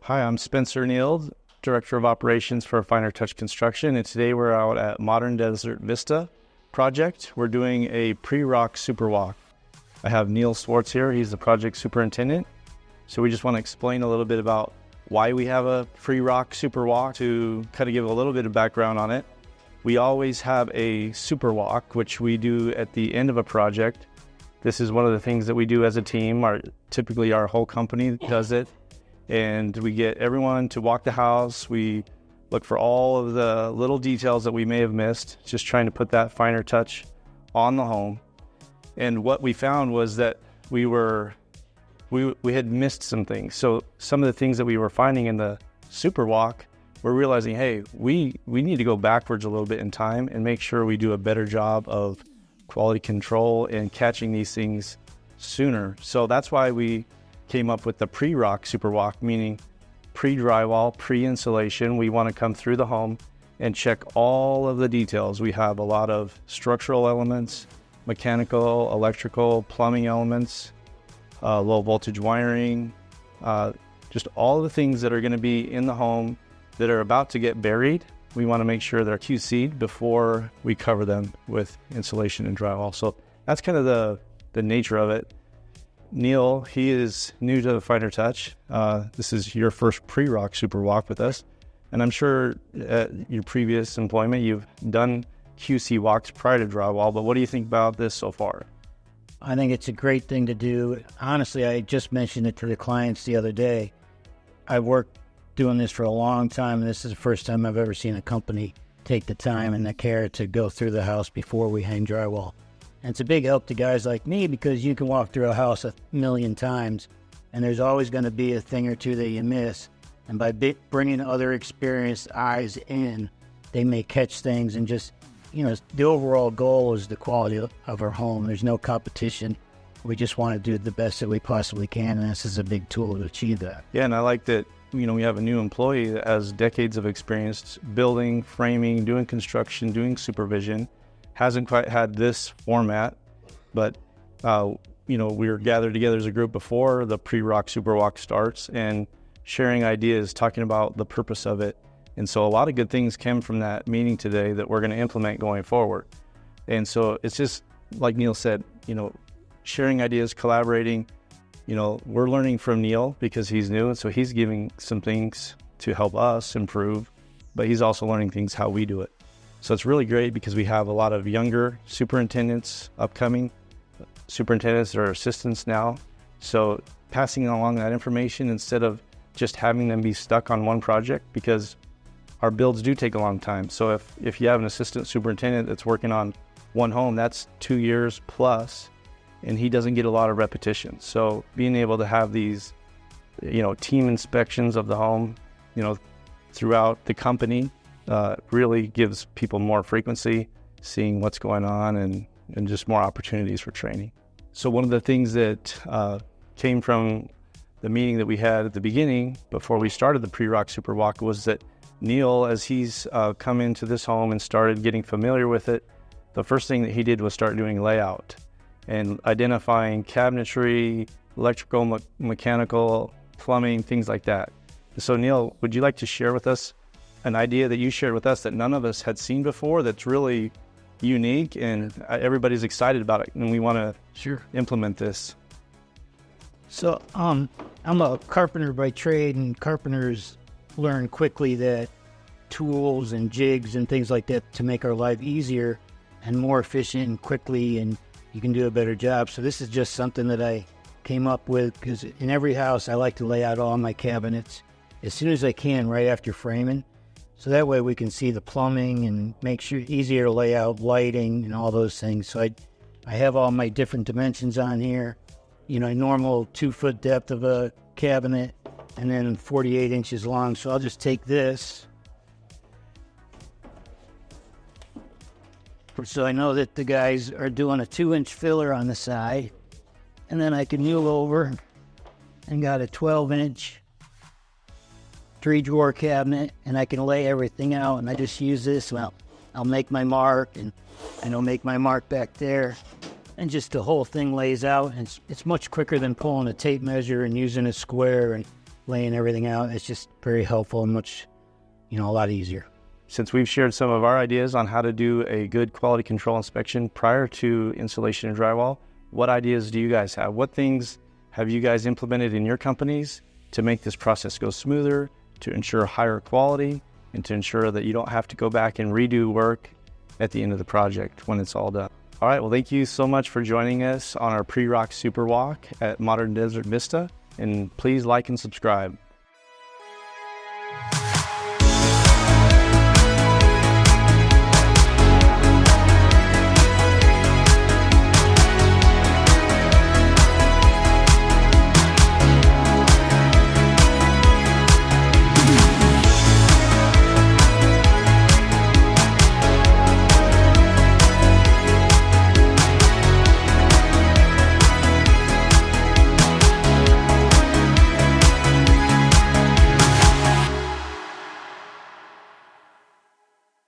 Hi, I'm Spencer Neal, Director of Operations for Finer Touch Construction, and today we're out at Modern Desert Vista project. We're doing a Pre-ROCK Superwalk. I have Neil Swartz here. He's the project superintendent. So we just want to explain a little bit about why we have a Pre-ROCK Superwalk to kind of give a little bit of background on it. We always have a Superwalk, which we do at the end of a project. This is one of the things that we do as a team. Typically our whole company does it. And we get everyone to walk the house. We look for all of the little details that we may have missed, just trying to put that finer touch on the home. And what we found was that we had missed some things. So some of the things that we were finding in the Superwalk, we're realizing, hey, we need to go backwards a little bit in time and make sure we do a better job of quality control and catching these things sooner. So that's why we came up with the Pre-ROCK Superwalk, meaning pre-drywall, pre-insulation. We want to come through the home and check all of the details. We have a lot of structural elements, mechanical, electrical, plumbing elements, low voltage wiring, just all of the things that are going to be in the home that are about to get buried. We want to make sure they're QC'd before we cover them with insulation and drywall. So that's kind of the nature of it. Neil, he is new to the Finer Touch. This is your first Pre-ROCK Superwalk with us. And I'm sure at your previous employment, you've done QC walks prior to drywall, but what do you think about this so far? I think it's a great thing to do. Honestly, I just mentioned it to the clients the other day. I've worked doing this for a long time, and this is the first time I've ever seen a company take the time and the care to go through the house before we hang drywall. And it's a big help to guys like me because you can walk through a house 1,000,000 times and there's always going to be a thing or two that you miss. And by bringing other experienced eyes in, they may catch things and just, the overall goal is the quality of our home. There's no competition. We just want to do the best that we possibly can, and this is a big tool to achieve that. Yeah, and I like that, we have a new employee that has decades of experience building, framing, doing construction, doing supervision. Hasn't quite had this format, but we were gathered together as a group before the Pre-ROCK Superwalk starts and sharing ideas, talking about the purpose of it. And so a lot of good things came from that meeting today that we're going to implement going forward. And so it's just like Neil said, sharing ideas, collaborating. We're learning from Neil because he's new, and so he's giving some things to help us improve, but he's also learning things how we do it. So it's really great because we have a lot of younger superintendents, upcoming superintendents that are assistants now. So passing along that information instead of just having them be stuck on one project, because our builds do take a long time. So if you have an assistant superintendent that's working on one home, that's 2 years plus, and he doesn't get a lot of repetition. So being able to have these, team inspections of the home, throughout the company, really gives people more frequency, seeing what's going on and just more opportunities for training. So one of the things that came from the meeting that we had at the beginning before we started the Pre-ROCK Superwalk was that Neil, as he's come into this home and started getting familiar with it, the first thing that he did was start doing layout and identifying cabinetry, electrical, mechanical, plumbing, things like that. So Neil, would you like to share with us an idea that you shared with us that none of us had seen before that's really unique and everybody's excited about it and we want to implement this? So I'm a carpenter by trade, and carpenters learn quickly that tools and jigs and things like that to make our life easier and more efficient and quickly, and you can do a better job. So this is just something that I came up with because in every house I like to lay out all my cabinets as soon as I can right after framing. So that way we can see the plumbing and make sure easier to lay out lighting and all those things. So I have all my different dimensions on here. A normal 2-foot depth of a cabinet and then 48 inches long. So I'll just take this. So I know that the guys are doing a 2-inch filler on the side. And then I can kneel over and got a 12-inch 3-drawer cabinet, and I can lay everything out, and I just use this. Well, I'll make my mark, and I'll make my mark back there. and just the whole thing lays out. And it's much quicker than pulling a tape measure and using a square and laying everything out. It's just very helpful and much, a lot easier. Since we've shared some of our ideas on how to do a good quality control inspection prior to installation of drywall, what ideas do you guys have? What things have you guys implemented in your companies to make this process go smoother, to ensure higher quality, and to ensure that you don't have to go back and redo work at the end of the project when it's all done? All right, well, thank you so much for joining us on our Pre-ROCK SUPERWALK at Modern Desert Vista, and please like and subscribe.